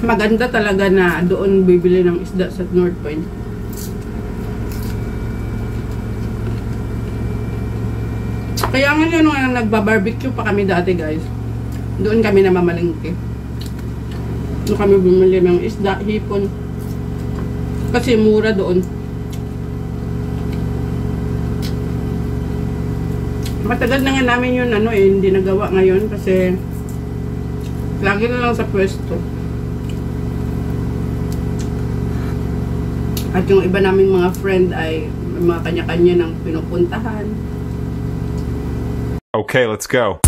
maganda talaga na doon bibili ng isda sa North Point. Kaya nga yun, nung nagba-barbecue pa kami dati guys, doon kami namamalengke. Doon kami bumili ng isda, hipon. Kasi mura doon. Matagal na nga namin yun, hindi nagawa ngayon kasi lagi na lang sa pwesto. At yung iba naming mga friend ay mga kanya-kanya ng pinupuntahan. Okay, let's go.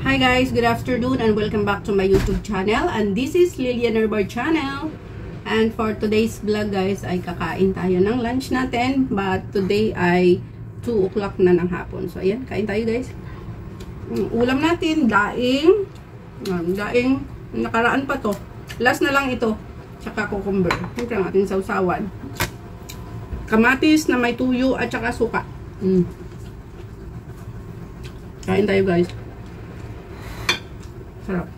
Hi guys, good afternoon and welcome back to my YouTube channel, and this is Lilian Herbert channel. And for today's vlog guys ay kakain tayo ng lunch natin, but today ay 2 o'clock na ng hapon. So ayan, kain tayo guys. Ulam natin, daing. Daing, nakaraan pa to. Last na lang ito. Tsaka cucumber. Siyempre ang ating sausawan. Kamatis na may tuyo at tsaka suka. Kain tayo guys. Sarap.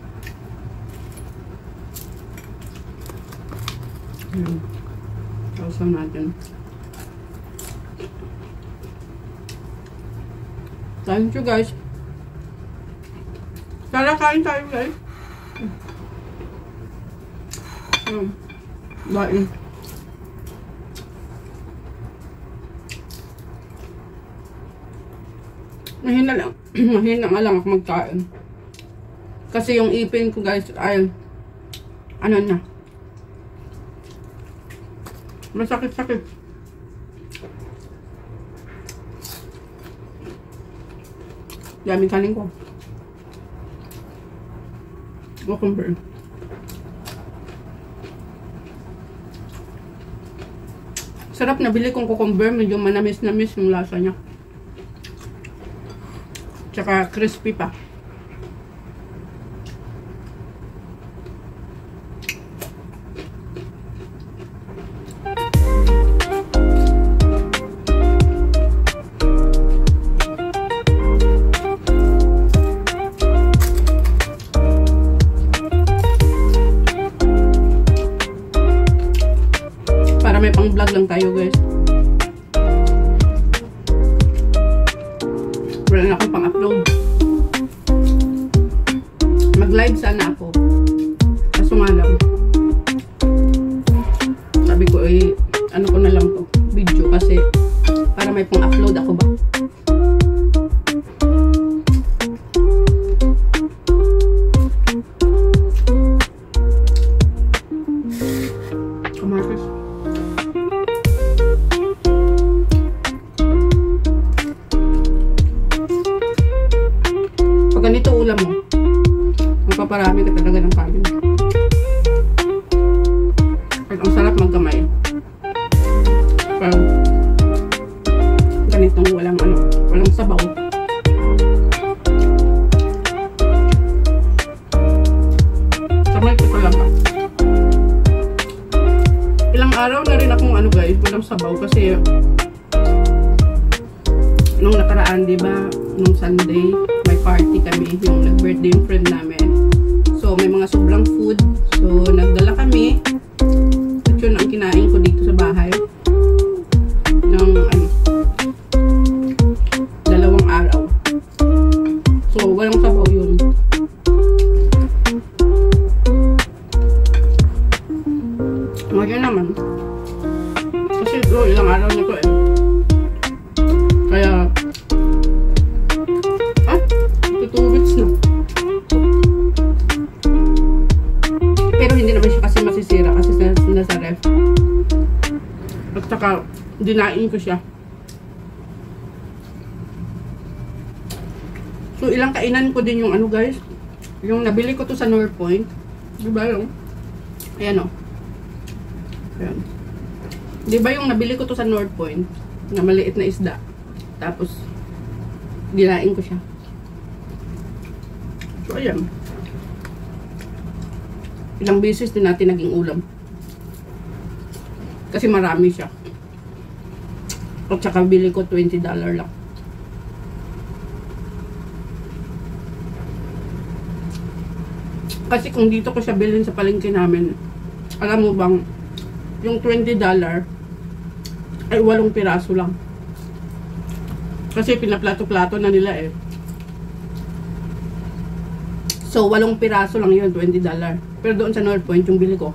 Sausaw natin. Thank you guys. Tara, kain tayo guys. Bain. Mahina lang. Mahina nga lang ako magkain. Kasi yung ipin ko guys ay ano na. Masakit-sakit. Daming kanin ko. Cucumber. Sarap, nabili kong cucumber. Medyo manamis-namis yung lasa niya. Tsaka crispy pa. May pang vlog lang tayo guys. Wala na akong pang upload. Mag live sana ako. Kaso nga lang, sabi ko ano ko na lang to, video, kasi para may pang upload ako ba. Kamatis. Ganito ulam mo, magpaparami ka talaga ng kanin. At ang sarap magkamay. Pero ganitong walang sabaw. Kamay ko talaga. Ilang araw na rin akong guys, walang sabaw kasi nung nakaraan, diba, nung Sunday, may party kami, yung nag-birthday yung friend namin. So, may mga sobrang food. So, nagdala kami. At yun ang kinain ko dito sa bahay. Ng, 2 araw. So, walang sabaw yun. Ngayon naman. Kasi ito, ilang araw na ko Kaya, 2 weeks na. Pero hindi naman siya kasi masisira kasi nasa ref. At saka, dinain ko siya. So, ilang kainan ko din yung guys. Yung nabili ko to sa North Point. Diba yung? Ayan o. Ayan. Diba yung nabili ko to sa North Point? Na maliit na isda. Tapos, dinain ko siya. So, ayan. Ilang beses din natin naging ulam. Kasi marami siya. At saka bili ko $20 lang. Kasi kung dito ko siya bilhin sa palengke namin, alam mo bang, yung $20 ay 8 piraso lang. Kasi pinaplato-plato na nila eh. So, 8 piraso lang yun, $20. Pero doon sa North Point, yung bili ko,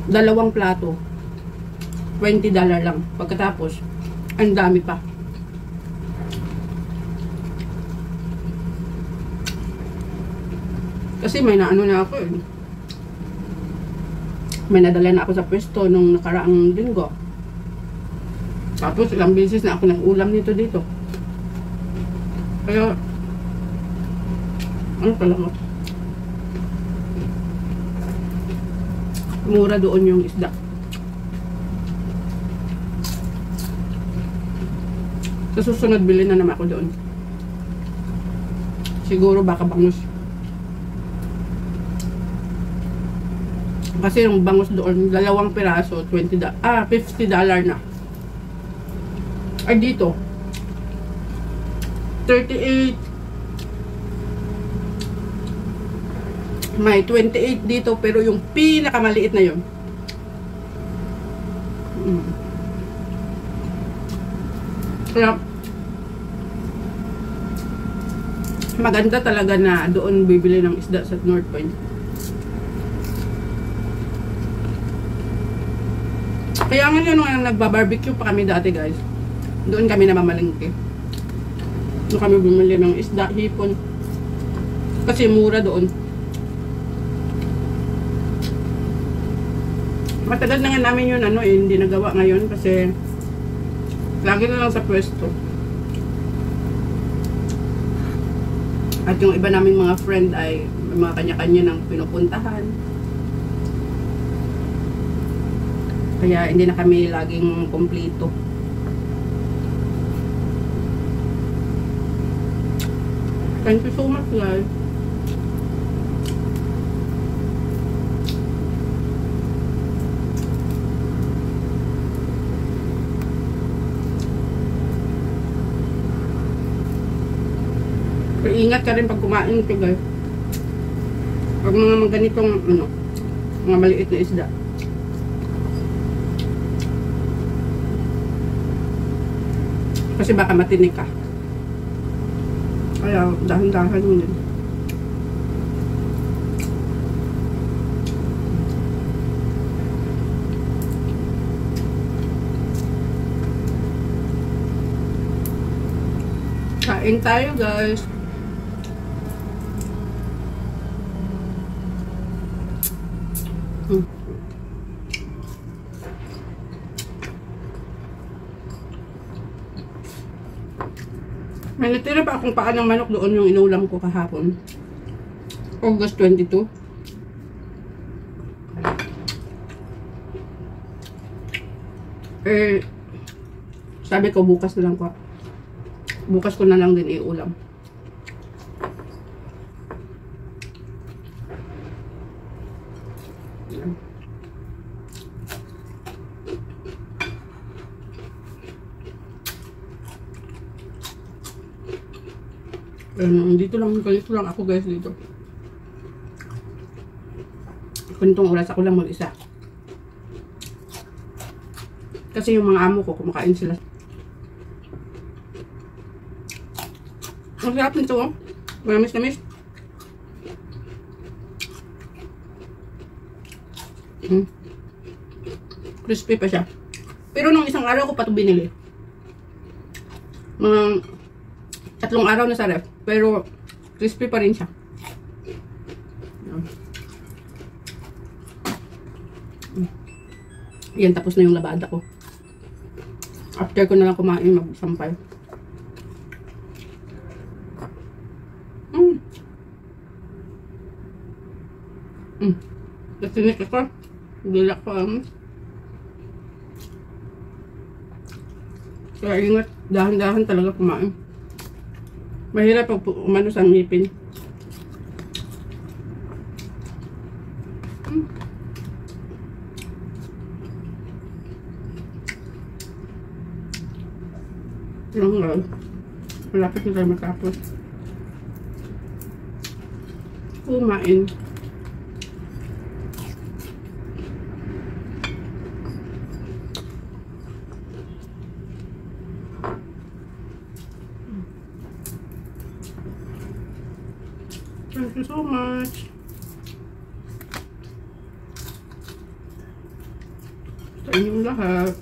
2 plato, $20 lang. Pagkatapos, ang dami pa. Kasi may naano na ako eh. May nadala na ako sa pwesto nung nakaraang linggo. Tapos ilang beses na ako nag-ulam nito dito. Kaya, ano talaga? Mura doon yung isda. Sa susunod, bilhin na naman ako doon. Siguro baka bangus. Kasi yung bangus doon, 2 piraso, $50 na. Ay dito, 38. May 28 dito, pero yung pinakamaliit na yun. Kaya, maganda talaga na doon bibili ng isda sa North Point. Kaya nga yun, nung nagbabarbecue pa kami dati guys, doon kami namamalengke. Doon kami bumili ng isda, hipon. Kasi mura doon. Matagal na nga namin yun, hindi nagawa ngayon kasi lagi na lang sa pwesto. At yung iba naming mga friend ay may mga kanya-kanya ng pinupuntahan. Kaya hindi na kami laging kompleto. Thank you so much guys. Pero ingat ka rin pag kumain ko guys. Pag mga ganitong mga maliit na isda. Kasi baka matinik ka. Kaya dahan-dahan mo din. Kain tayo guys. May natira pa akong paa ng manok doon yung inulam ko kahapon. August 22. Sabi ko bukas na lang ko. Bukas ko na lang din iulam. Dito lang ako guys dito. Kunitong oras ako lang mag-isa. Kasi yung mga amo ko kumakain sila. Ang sarap nito oh. Manamis-namis. Crispy pa siya. Pero nung isang araw ko pa ito binili. Mga 3 araw na sa ref. Pero crispy pa rin siya. Yan, tapos na yung labada ko. After ko na lang kumain, magsampay. Nasinik ako. Dilak ko. Kaya ingat, dahan-dahan talaga kumain. Mahirap pag umano sa ngipin. Yung malapit na tayo matapos. Kumain. Thank you so much. Sa inyong lahat.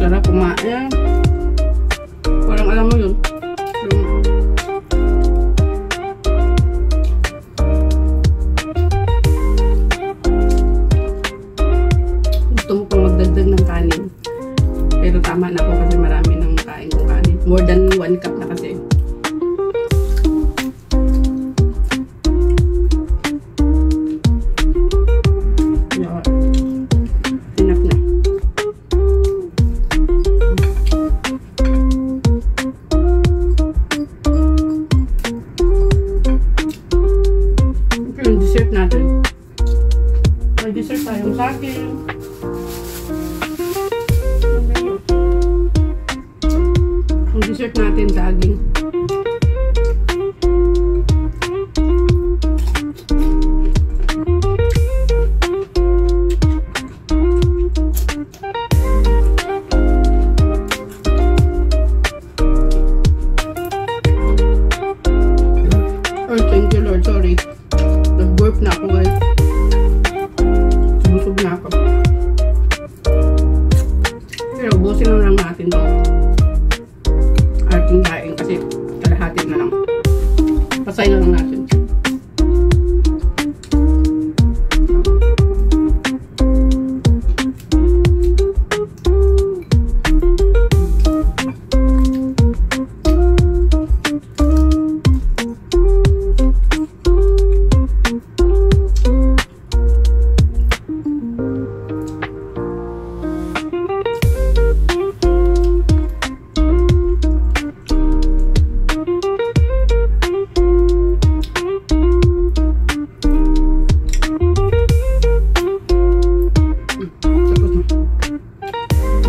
Sarap kumain. Parang alam mo yun. Gusto mo pang magdagdag ng kanin. Pero tama na ako kasi marami ng kain kong kanin. More than 1 cup na kasi. May dessert tayong saging. Ang dessert natin saging. Oh, thank you Lord, sorry. Nag-burp na ako guys. Busog na ako. Pero ubusin na lang natin ito. Ating kain kasi kalahati na lang. Pasay na lang natin.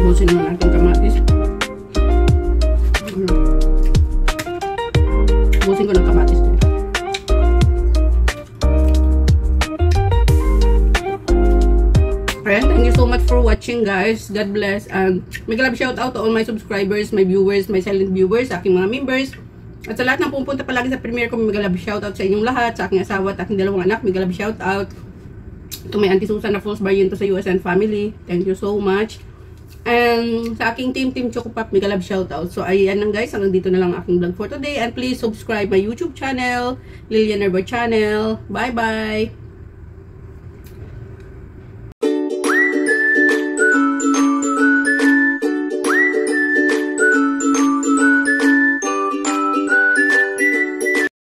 Ubusin na natin kamatis. Ubusin ko ng kamatis. Alright, thank you so much for watching guys. God bless. And mega love shout out to all my subscribers, my viewers, my silent viewers, sa aking mga members. At sa lahat ng pupunta palagi sa premiere ko, mega love shout out sa inyong lahat, sa aking asawa at aking dalawang anak, mega love shout out. To my Auntie Susan na Falls Barriento sa US and family. Thank you so much. And sa aking team Chocopop, mega love shoutout. So ayan lang guys, hanggang dito na lang aking vlog for today. And please subscribe my YouTube channel, Lilian Herbert channel. Bye bye!